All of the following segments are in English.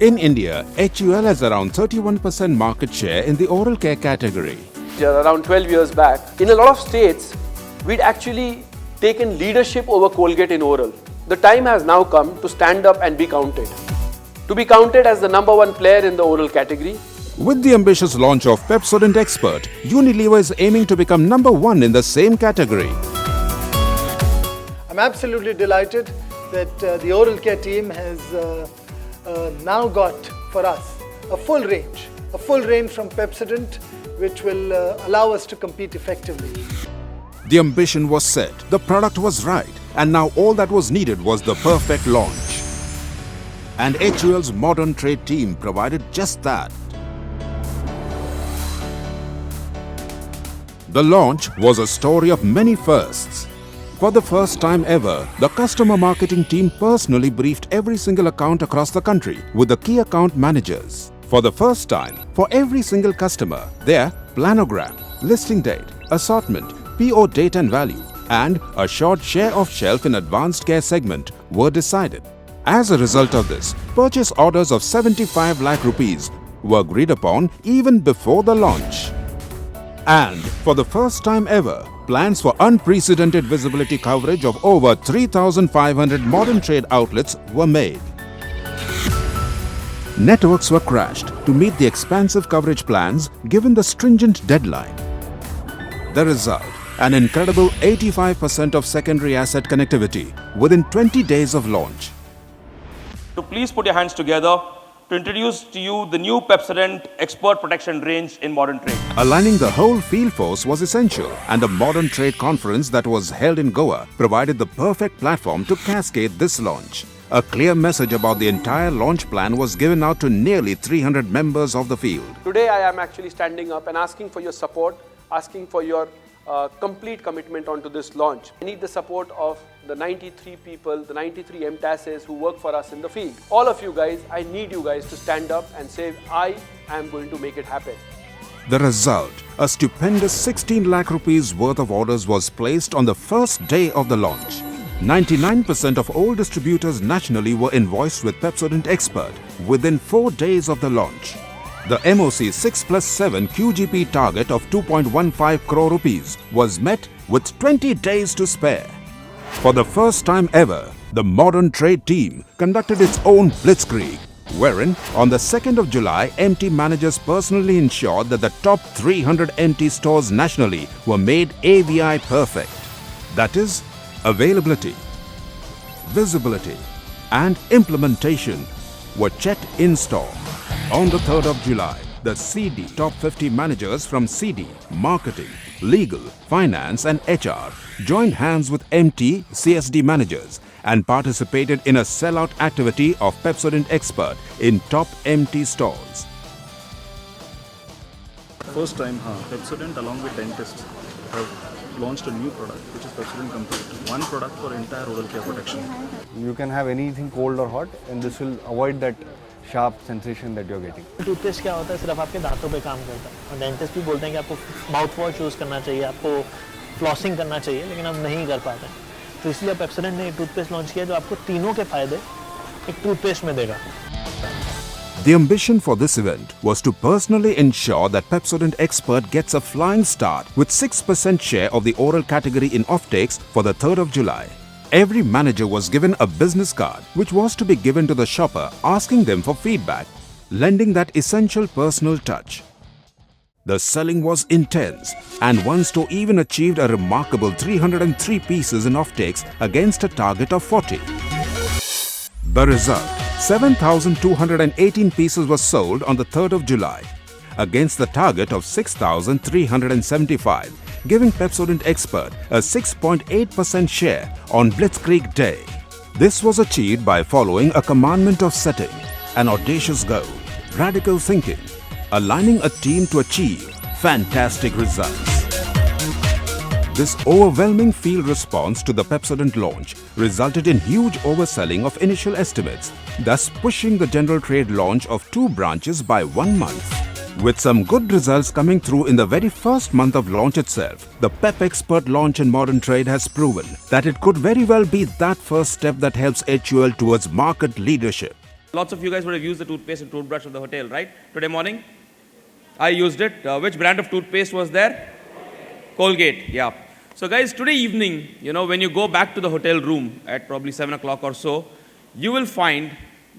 In India, HUL has around 31% market share in the oral care category. Around 12 years back, in a lot of states, we'd actually taken leadership over Colgate in oral. The time has now come to stand up and be counted. To be counted as the #1 player in the oral category. With the ambitious launch of Pepsodent Expert, Unilever is aiming to become #1 in the same category. I'm absolutely delighted that the oral care team has now got for us a full range from Pepsodent, which will allow us to compete effectively. The ambition was set, the product was right, and now all that was needed was the perfect launch. And HUL's modern trade team provided just that. The launch was a story of many firsts. For the first time ever, the customer marketing team personally briefed every single account across the country with the key account managers. For the first time, for every single customer, their planogram, listing date, assortment, PO date and value, and assured share of shelf in advanced care segment were decided. As a result of this, purchase orders of 75 lakh rupees were agreed upon even before the launch. And for the first time ever, plans for unprecedented visibility coverage of over 3,500 modern trade outlets were made. Networks were crashed to meet the expansive coverage plans given the stringent deadline. The result, an incredible 85% of secondary asset connectivity within 20 days of launch. So please put your hands together to introduce to you the new Pepsodent Expert Protection range in modern trade. Aligning the whole field force was essential, and the modern trade conference that was held in Goa provided the perfect platform to cascade this launch. A clear message about the entire launch plan was given out to nearly 300 members of the field. Today I am actually standing up and asking for your support, asking for your complete commitment onto this launch. I need the support of the 93 people, the 93 MTASs who work for us in the field. All of you guys, I need you guys to stand up and say, I am going to make it happen. The result, a stupendous 16 lakh rupees worth of orders was placed on the first day of the launch. 99% of all distributors nationally were invoiced with Pepsodent Expert within 4 days of the launch. The MOC 6+7 QGP target of 2.15 crore rupees was met with 20 days to spare. For the first time ever, the modern trade team conducted its own blitzkrieg, wherein on the 2nd of July, MT managers personally ensured that the top 300 MT stores nationally were made AVI perfect. That is, availability, visibility, and implementation were checked in store. On the 3rd of July, the CD top 50 managers from CD, marketing, legal, finance and HR joined hands with MT CSD managers and participated in a sellout activity of Pepsodent Expert in top MT stores. First time, Pepsodent along with dentists have launched a new product which is Pepsodent Complete. One product for entire oral care protection. You can have anything cold or hot and this will avoid that sharp sensation that you're getting. Toothpaste क्या होता है, सिर्फ आपके दांतों पे काम करता है और डेंटिस्ट भी बोलते हैं कि आपको माउथ वॉश यूज़ करना चाहिए, आपको फ्लॉसिंग करना चाहिए, लेकिन हम नहीं कर पाते। तो इसलिए पेप्सोडेंट ने एक टूथपेस्ट लॉन्च किया जो आपको तीनों के फायदे एक टूथपेस्ट में देगा। The ambition for this event was to personally ensure that Pepsodent Expert gets a flying start with 6% share of the oral category in offtakes for the 3rd of July. Every manager was given a business card which was to be given to the shopper asking them for feedback, lending that essential personal touch. The selling was intense and one store even achieved a remarkable 303 pieces in offtakes against a target of 40. The result, 7,218 pieces were sold on the 3rd of July against the target of 6,375, giving Pepsodent Expert a 6.8% share on Blitzkrieg Day. This was achieved by following a commandment of setting, an audacious goal, radical thinking, aligning a team to achieve fantastic results. This overwhelming field response to the Pepsodent launch resulted in huge overselling of initial estimates, thus pushing the general trade launch of 2 branches by 1 month. With some good results coming through in the very first month of launch itself, the Pep Expert launch in modern trade has proven that it could very well be that first step that helps HUL towards market leadership. Lots of you guys would have used the toothpaste and toothbrush of the hotel, right? Today morning, I used it. Which brand of toothpaste was there? Colgate, yeah. So guys, today evening, when you go back to the hotel room at probably 7 o'clock or so, you will find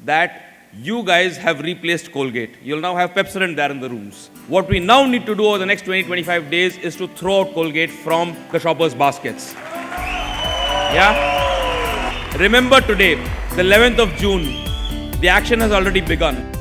that you guys have replaced Colgate. You'll now have Pepsodent there in the rooms. What we now need to do over the next 20-25 days is to throw out Colgate from the shoppers' baskets. Yeah? Remember today, the 11th of June, the action has already begun.